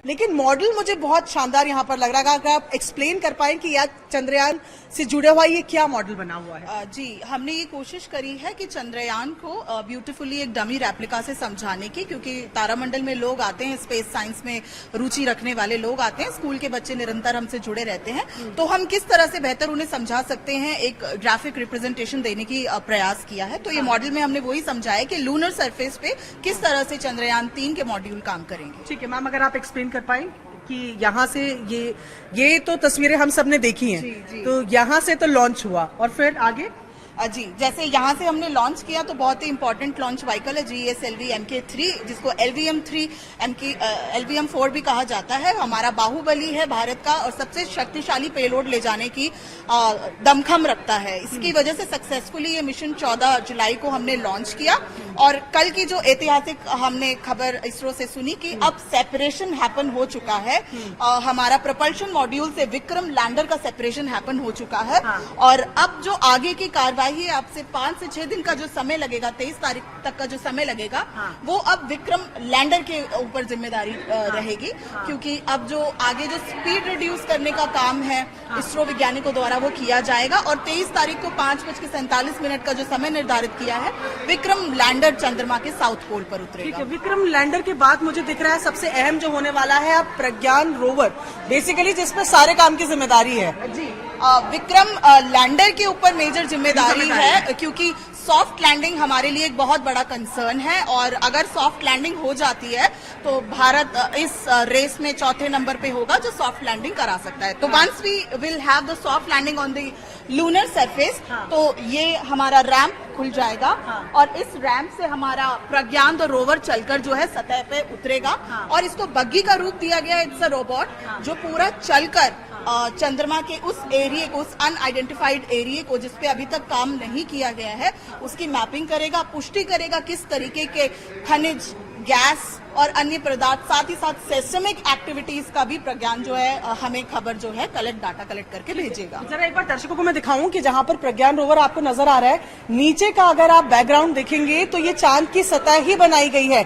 लेकिन मॉडल मुझे बहुत शानदार यहाँ पर लग रहा है। अगर आप एक्सप्लेन कर पाएं कि यार चंद्रयान से जुड़े हुआ ये क्या मॉडल बना हुआ है। जी, हमने ये कोशिश करी है कि चंद्रयान को ब्यूटीफुली एक डमी रेप्लिका से समझाने की, क्योंकि तारामंडल में लोग आते हैं, स्पेस साइंस में रुचि रखने वाले लोग आते हैं, स्कूल के बच्चे निरंतर हमसे जुड़े रहते हैं, तो हम किस तरह से बेहतर उन्हें समझा सकते हैं, एक ग्राफिक रिप्रेजेंटेशन देने की प्रयास किया है। तो ये मॉडल में हमने वही समझाया कि लूनर सरफेस पे किस तरह से चंद्रयान 3 के मॉड्यूल काम करेंगे। ठीक है मैम, अगर आप एक्सप्लेन कर पाए कि यहाँ से ये तो तस्वीरें हम सब ने देखी हैं, जी। तो यहाँ से तो लॉन्च हुआ और फिर आगे जी, जैसे यहाँ से हमने लॉन्च किया तो बहुत ही इंपॉर्टेंट लॉन्च व्हीकल है GSLV MK3, जिसको LVM3 LVM4 भी कहा जाता है। हमारा बाहुबली है भारत का और सबसे शक्तिशाली पेलोड ले जाने की दमखम रखता है। इसकी वजह से सक्सेसफुली ये मिशन 14 जुलाई को हमने लॉन्च किया। और कल की जो ऐतिहासिक हमने खबर इसरो से सुनी कि अब सेपरेशन हैपन हो चुका है, हमारा प्रपल्शन मॉड्यूल से विक्रम लैंडर का सेपरेशन हैपन हो चुका है। और अब जो आगे की कार्रवाई है, आपसे 5 से 6 दिन का जो समय लगेगा, 23 तारीख तक का जो समय लगेगा, वो अब विक्रम लैंडर के ऊपर जिम्मेदारी रहेगी, क्योंकि अब जो आगे जो स्पीड रिड्यूस करने का काम है इसरो वैज्ञानिकों द्वारा वो किया जाएगा। और 23 तारीख को 5:47 का जो समय निर्धारित किया है, विक्रम लैंडर चंद्रमा के साउथ पोल पर उतरेगा। ठीक है, विक्रम लैंडर के बाद मुझे दिख रहा है सबसे अहम जो होने वाला है अब प्रज्ञान रोवर, बेसिकली जिसमें सारे काम की जिम्मेदारी है। जी, विक्रम लैंडर के ऊपर मेजर जिम्मेदारी है, क्योंकि सॉफ्ट लैंडिंग हमारे लिए एक बहुत बड़ा कंसर्न है। और अगर सॉफ्ट लैंडिंग हो जाती है तो भारत इस रेस में चौथे नंबर पे होगा जो सॉफ्ट लैंडिंग करा सकता है। तो once we will have the soft landing on the lunar surface, तो ये हमारा रैंप खुल जाएगा। और इस रैंप से हमारा प्रज्ञान द रोवर चलकर जो है सतह पे उतरेगा। और इसको बग्गी का रूप दिया गया है, इट्स अ रोबोट जो पूरा चलकर चंद्रमा के उस एरिया को, उस अनआइडेंटिफाइड एरिया को जिसपे अभी तक काम नहीं किया गया है, उसकी मैपिंग करेगा, पुष्टि करेगा किस तरीके के खनिज, गैस और अन्य पदार्थ, साथ ही साथ सेस्मिक एक्टिविटीज का भी प्रज्ञान जो है हमें खबर जो है डाटा कलेक्ट करके भेजेगा। जरा एक बार दर्शकों को मैं दिखाऊं कि जहां पर प्रज्ञान रोवर आपको नजर आ रहा है, नीचे का अगर आप बैकग्राउंड देखेंगे तो ये चांद की सतह ही बनाई गई है।